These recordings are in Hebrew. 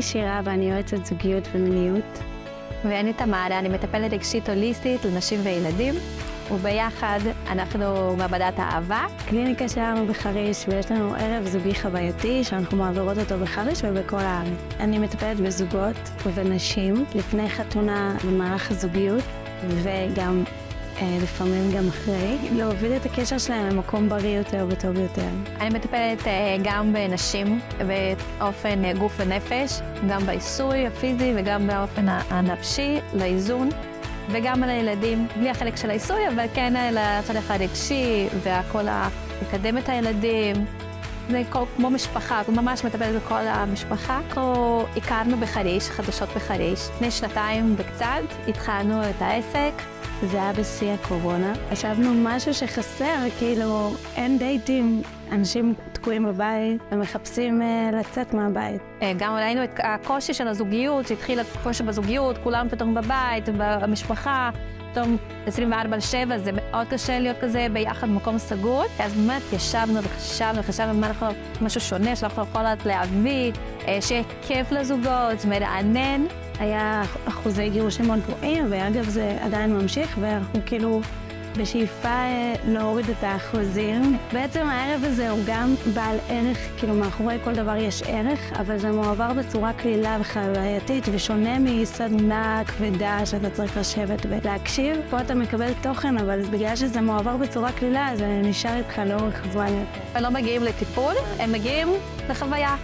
שירה ואני יועצת זוגיות ומיניות. ואני תמרה, אני מטפלת רגשית הוליסטית לנשים וילדים, וביחד אנחנו מעבדת האהבה. קליניקה שלנו בחריש, ויש לנו ערב זוגי חווייתי שאנחנו מעבירות אותו בחריש ובכל הארץ. אני מטפלת בזוגות ובנשים לפני חתונה במהלך הזוגיות, וגם לפעמים גם אחרי, להוביל את הקשר שלהם למקום בריא יותר וטוב יותר. אני מטפלת גם בנשים באופן גוף ונפש, גם בעיסוי הפיזי וגם באופן הנפשי, לאיזון, וגם על הילדים, בלי החלק של העיסוי, אבל כן לצד הרגשי והכל לקדם את הילדים. זה כמו משפחה, ממש מטפלת בכל המשפחה. אנחנו הכרנו בחריש, חדשות בחריש. לפני 2 וקצת התחלנו את העסק. זה היה בשיא הקורונה. חשבנו משהו שחסר, כאילו אין דייטים, אנשים תקועים בבית ומחפשים לצאת מהבית. גם ראינו את הקושי של הזוגיות, שהתחיל הקושי בזוגיות, כולם פתאום בבית, במשפחה, פתאום 24/7, זה מאוד קשה להיות כזה ביחד במקום סגור. אז באמת ישבנו וחשבנו מה אנחנו, משהו שונה שאנחנו יכולות להביא, שיהיה כיף לזוגות, מרענן. היה אחוזי גירושים מאוד גבוהים, ואגב זה עדיין ממשיך, ואנחנו כאילו בשאיפה להוריד את האחוזים. בעצם הערב הזה הוא גם בעל ערך, כאילו מאחורי כל דבר יש ערך, אבל זה מועבר בצורה קלילה וחווייתית, ושונה מסדנה כבדה שאתה צריך לשבת ולהקשיב. פה אתה מקבל תוכן, אבל בגלל שזה מועבר בצורה קלילה, זה נשאר איתך לאורך זמן יותר. הם לא מגיעים לטיפול, הם מגיעים לחוויה.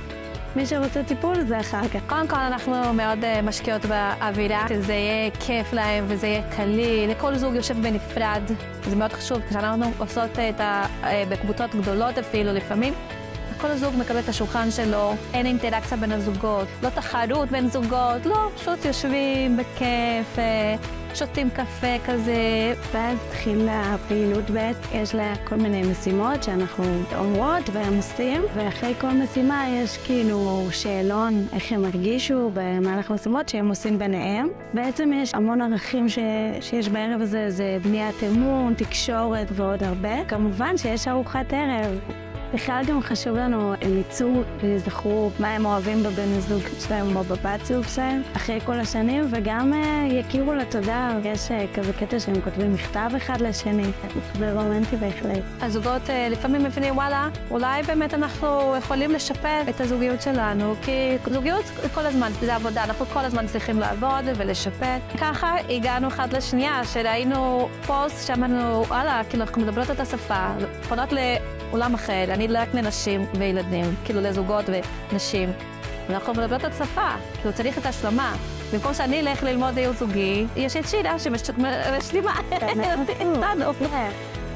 מי שרוצה טיפול זה אחר כך. קודם כל אנחנו מאוד משקיעות באווירה, שזה יהיה כיף להם וזה יהיה קליל. לכל זוג יושב בנפרד, זה מאוד חשוב, כשאנחנו עושות בקבוצות גדולות אפילו לפעמים, כל הזוג מקבל את השולחן שלו, אין אינטראקציה בין הזוגות, לא תחרות בין זוגות, לא, פשוט יושבים בכיף, שותים קפה כזה. ואז תחילה הפעילות בעת, יש לה כל מיני משימות שאנחנו אומרות והם עושים, ואחרי כל משימה יש כאילו שאלון איך הם הרגישו במהלך משימות שהם עושים ביניהם. בעצם יש המון ערכים שיש בערב הזה, זה בניית אמון, תקשורת ועוד הרבה. כמובן שיש ארוחת ערב. בכלל גם חשוב לנו, הם יצאו ויזכרו מה הם אוהבים בבן הזוג שלהם או בבת זוג שלהם אחרי כל השנים, וגם יכירו לתודה. יש כזה קטע שהם כותבים מכתב אחד לשני, זה רומנטי בהחלט. הזוגות לפעמים מבינים, וואלה, אולי באמת אנחנו יכולים לשפר את הזוגיות שלנו, כי זוגיות כל הזמן, זה עבודה, אנחנו כל הזמן צריכים לעבוד ולשפר. ככה הגענו אחד לשנייה, שראינו פוסט שאמרנו, וואלה, כאילו אנחנו מדברות את השפה, פונות לעולם אחר, אני רק לנשים וילדים, כאילו לזוגות ונשים. ואנחנו מדברות את השפה, כאילו צריך את השלמה. במקום שאני אלך ללמוד דיור זוגי, יש את שירה שמשלימה איתנו.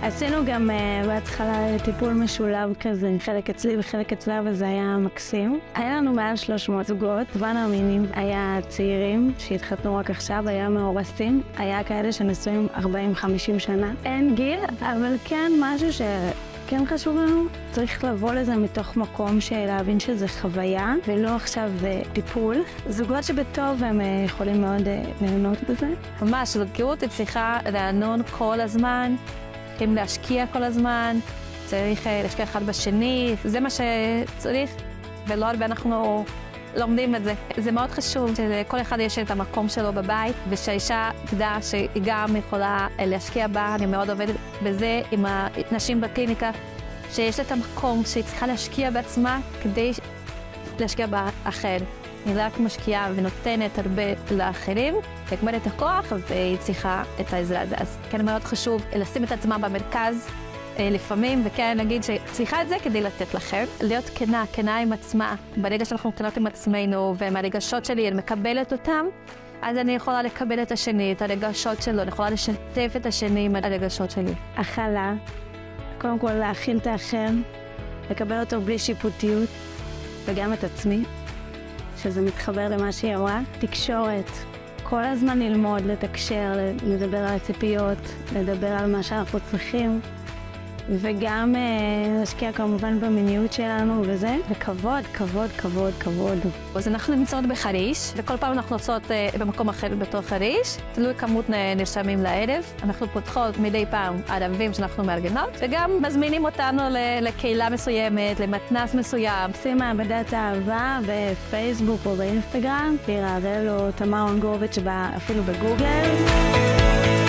עשינו גם בהתחלה טיפול משולב כזה, חלק אצלי וחלק אצלה, וזה היה מקסים. היה לנו מעל 300 זוגות, גוון המינים. היה צעירים שהתחתנו רק עכשיו, היה מאורסים, היה כאלה שנשואים 40-50 שנה. אין גיל, אבל כן משהו כן חשוב לנו, צריך לבוא לזה מתוך מקום של להבין שזה חוויה, ולא עכשיו טיפול. זוגות שבטוב הם יכולים מאוד ליהנות בזה. ממש, זוגיות צריכה לענון כל הזמן, צריכים להשקיע כל הזמן, צריך להשקיע אחד בשני, זה מה שצריך, ולא הרבה אנחנו לומדים את זה. זה מאוד חשוב שכל אחד יש את המקום שלו בבית, ושהאישה תדע שהיא גם יכולה להשקיע בה. אני מאוד עובדת בזה עם הנשים בקליניקה, שיש את המקום שהיא צריכה להשקיע בעצמה כדי להשקיע באחר. היא רק משקיעה ונותנת הרבה לאחרים, לקבל את הכוח והיא צריכה את העזרה. אז כן מאוד חשוב לשים את עצמה במרכז לפעמים, וכן להגיד שצריכה את זה כדי לתת לכם. להיות כנה עם עצמה. ברגע שאנחנו כנות עם עצמנו ומהרגשות שלי אני מקבלת אותם, אז אני יכולה לקבל את השני, את הרגשות שלו, אני יכולה לשתף את השני עם הרגשות שלי. הכלה, קודם כל להכיל את האחר, לקבל אותו בלי שיפוטיות, וגם את עצמי, שזה מתחבר למה שהיא אמרה. תקשורת, כל הזמן ללמוד, לתקשר, לדבר על הציפיות, לדבר על מה שאנחנו צריכים. וגם להשקיע כמובן במיניות שלנו וזה, וכבוד, כבוד, כבוד, כבוד. אז אנחנו נמצאות בחריש, וכל פעם אנחנו נמצאות במקום אחר בתור חריש, תלוי כמות נרשמים לערב. אנחנו פותחות מדי פעם ערבים שאנחנו מארגנות, וגם מזמינים אותנו לקהילה מסוימת, למתנ"ס מסוים. עושים מעבדת אהבה בפייסבוק או באינסטגרם, תראה, הראל או תמר אונגורביץ' אפילו בגוגל.